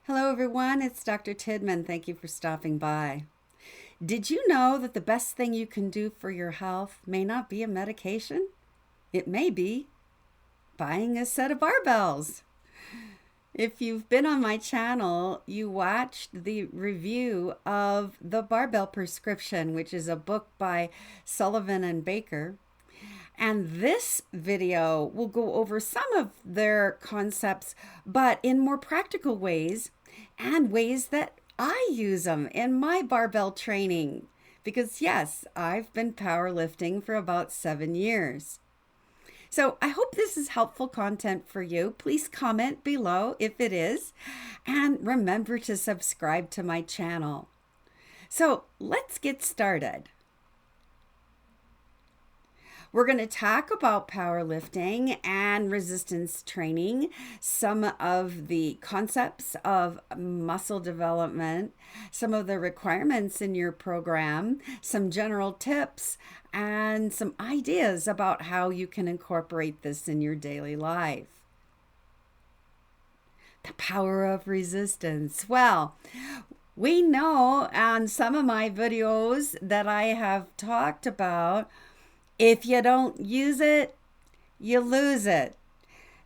Hello, everyone. It's Dr. Tidman. Thank you for stopping by. Did you know that the best thing you can do for your health may not be a medication? It may be buying a set of barbells. If you've been on my channel, you watched the review of the Barbell Prescription, which is a book by Sullivan and Baker. And this video will go over some of their concepts, but in more practical ways and ways that I use them in my barbell training. Because, yes, I've been powerlifting for about 7 years. So I hope this is helpful content for you. Please comment below if it is. And remember to subscribe to my channel. So let's get started. We're going to talk about powerlifting and resistance training, some of the concepts of muscle development, some of the requirements in your program, some general tips, and some ideas about how you can incorporate this in your daily life. The power of resistance. Well, we know on some of my videos that I have talked about, if you don't use it, you lose it.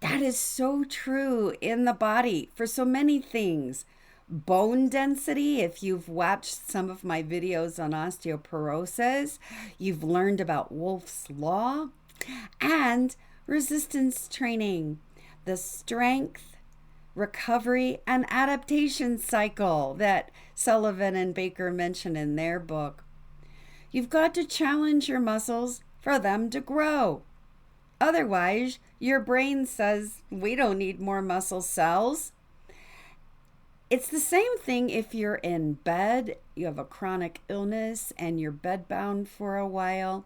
That is so true in the body for so many things. Bone density, if you've watched some of my videos on osteoporosis, you've learned about Wolff's Law, and resistance training, the strength, recovery, and adaptation cycle that Sullivan and Baker mention in their book. You've got to challenge your muscles for them to grow. Otherwise, your brain says, we don't need more muscle cells. It's the same thing if you're in bed, you have a chronic illness, and you're bedbound for a while.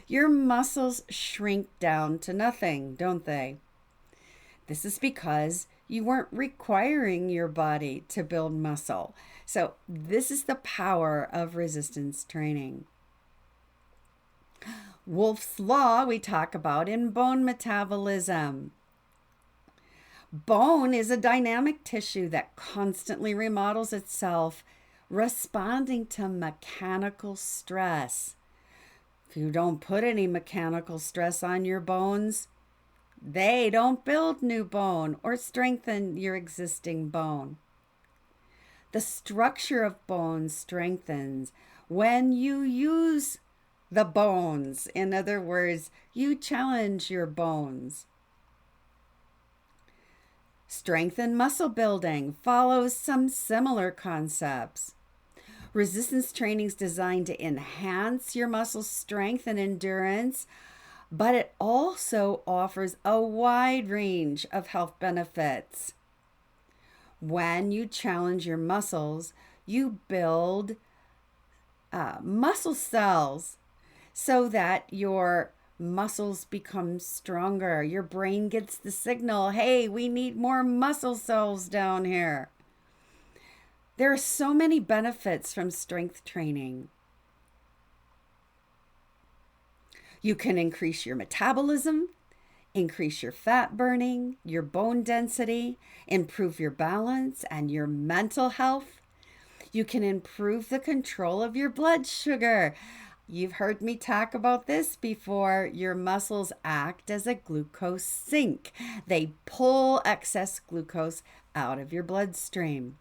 Your muscles shrink down to nothing, don't they? This is because you weren't requiring your body to build muscle. So this is the power of resistance training. Wolff's Law we talk about in bone metabolism. Bone is a dynamic tissue that constantly remodels itself, responding to mechanical stress. If you don't put any mechanical stress on your bones, they don't build new bone or strengthen your existing bone. The structure of bone strengthens when you use the bones. In other words, you challenge your bones. Strength and muscle building follows some similar concepts. Resistance training is designed to enhance your muscle strength and endurance, but it also offers a wide range of health benefits. When you challenge your muscles, you build muscle cells so that your muscles become stronger. Your brain gets the signal, hey, we need more muscle cells down here. There are so many benefits from strength training. You can increase your metabolism, increase your fat burning, your bone density, improve your balance and your mental health. You can improve the control of your blood sugar. You've heard me talk about this before. Your muscles act as a glucose sink. They pull excess glucose out of your bloodstream.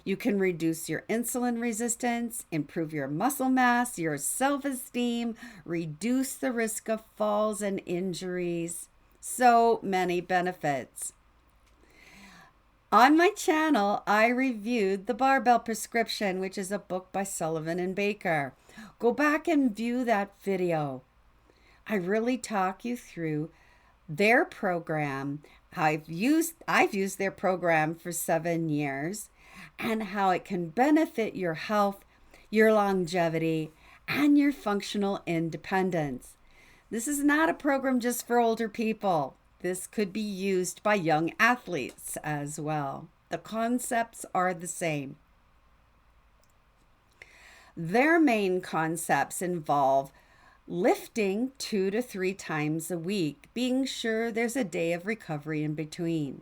You can reduce your insulin resistance, improve your muscle mass, your self-esteem, reduce the risk of falls and injuries. So many benefits. On my channel, I reviewed the Barbell Prescription, which is a book by Sullivan and Baker. Go back and view that video. I really talk you through their program. I've used their program for 7 years and how it can benefit your health, your longevity, and your functional independence. This is not a program just for older people. This could be used by young athletes as well. The concepts are the same. Their main concepts involve lifting 2 to 3 times a week, being sure there's a day of recovery in between.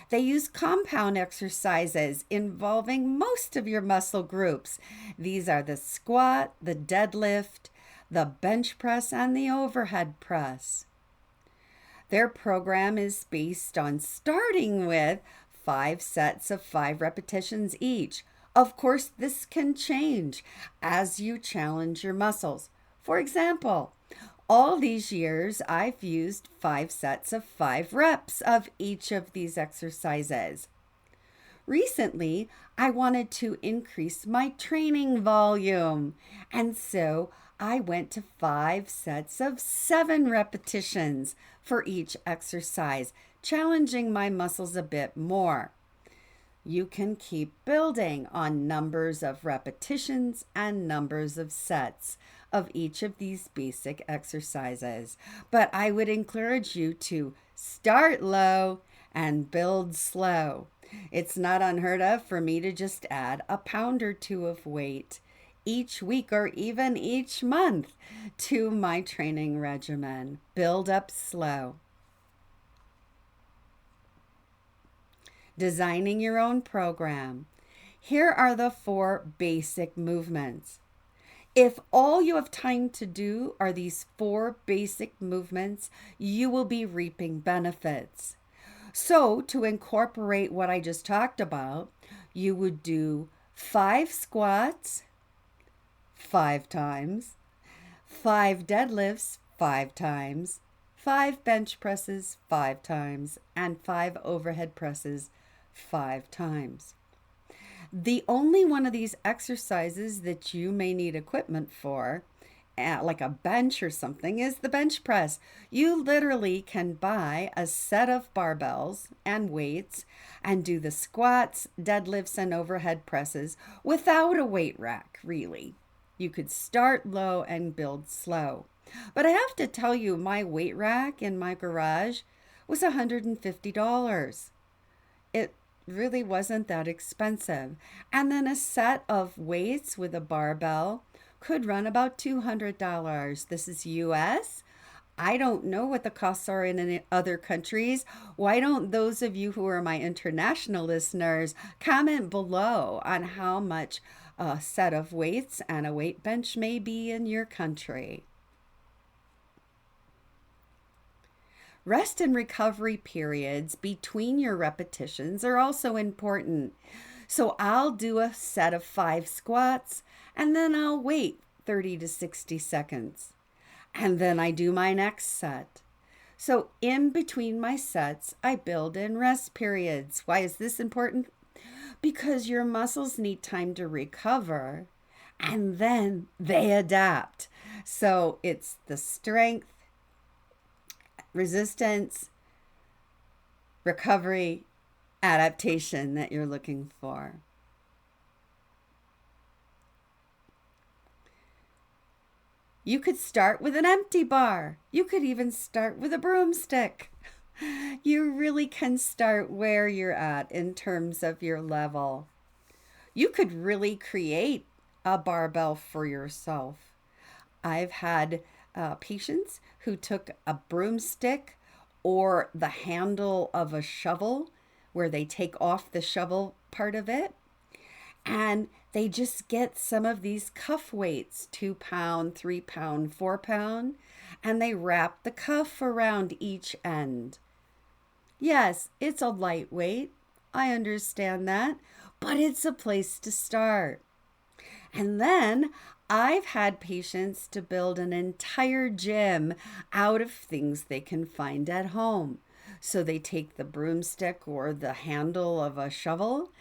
They use compound exercises involving most of your muscle groups. These are the squat, the deadlift, the bench press, and the overhead press. Their program is based on starting with 5 sets of 5 repetitions each. Of course, this can change as you challenge your muscles. For example, all these years I've used 5 sets of 5 reps of each of these exercises. Recently, I wanted to increase my training volume, and so I went to 5 sets of 7 repetitions for each exercise, challenging my muscles a bit more. You can keep building on numbers of repetitions and numbers of sets of each of these basic exercises, but I would encourage you to start low and build slow. It's not unheard of for me to just add a pound or two of weight each week or even each month to my training regimen. Build up slow. Designing your own program. Here are the 4 basic movements. If all you have time to do are these 4 basic movements, you will be reaping benefits. So, to incorporate what I just talked about, you would do 5 squats 5 times, 5 deadlifts 5 times, 5 bench presses 5 times, and 5 overhead presses 5 times. The only one of these exercises that you may need equipment for, like a bench or something, is the bench press. You literally can buy a set of barbells and weights and do the squats, deadlifts, and overhead presses without a weight rack, really. You could start low and build slow. But I have to tell you, my weight rack in my garage was $150. It really wasn't that expensive. And then a set of weights with a barbell could run about $200. This is US. I don't know what the costs are in any other countries. Why don't those of you who are my international listeners comment below on how much a set of weights and a weight bench may be in your country? Rest and recovery periods between your repetitions are also important. So I'll do a set of 5 squats and then I'll wait 30 to 60 seconds. And then I do my next set. So in between my sets, I build in rest periods. Why is this important? Because your muscles need time to recover and then they adapt. So it's the strength, resistance, recovery, adaptation that you're looking for. You could start with an empty bar. You could even start with a broomstick. You really can start where you're at in terms of your level. You could really create a barbell for yourself. I've had patients who took a broomstick or the handle of a shovel where they take off the shovel part of it, and they just get some of these cuff weights, 2 pound, 3 pound, 4 pound, and they wrap the cuff around each end. Yes, it's a lightweight. I understand that, but it's a place to start. And then I've had patients to build an entire gym out of things they can find at home. So they take the broomstick or the handle of a shovel,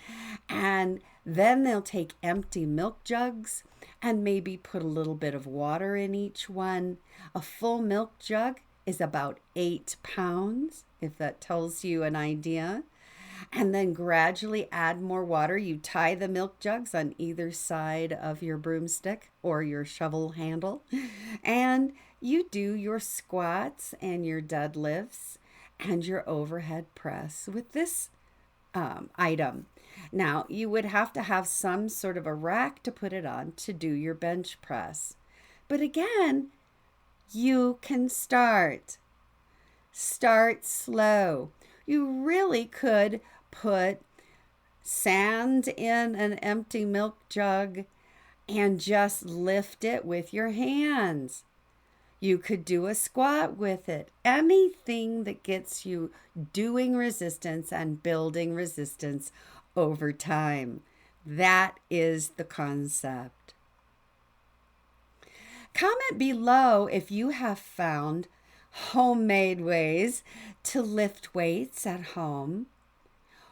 and then they'll take empty milk jugs and maybe put a little bit of water in each one. A full milk jug is about 8 pounds, if that tells you an idea. And then gradually add more water. You tie the milk jugs on either side of your broomstick or your shovel handle, and you do your squats and your deadlifts and your overhead press with this item. Now, you would have to have some sort of a rack to put it on to do your bench press. But again, you can start. Start slow. You really could put sand in an empty milk jug and just lift it with your hands. You could do a squat with it. Anything that gets you doing resistance and building resistance over time. That is the concept. Comment below if you have found homemade ways to lift weights at home,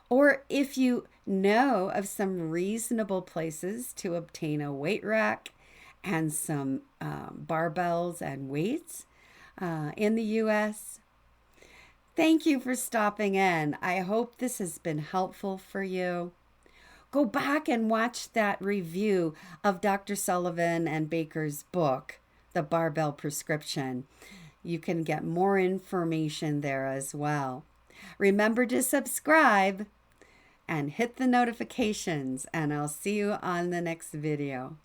or if you know of some reasonable places to obtain a weight rack and some barbells and weights in the U.S. Thank you for stopping in. I hope this has been helpful for you. Go back and watch that review of Dr. Sullivan and Baker's book, The Barbell Prescription. You can get more information there as well. Remember to subscribe and hit the notifications, and I'll see you on the next video.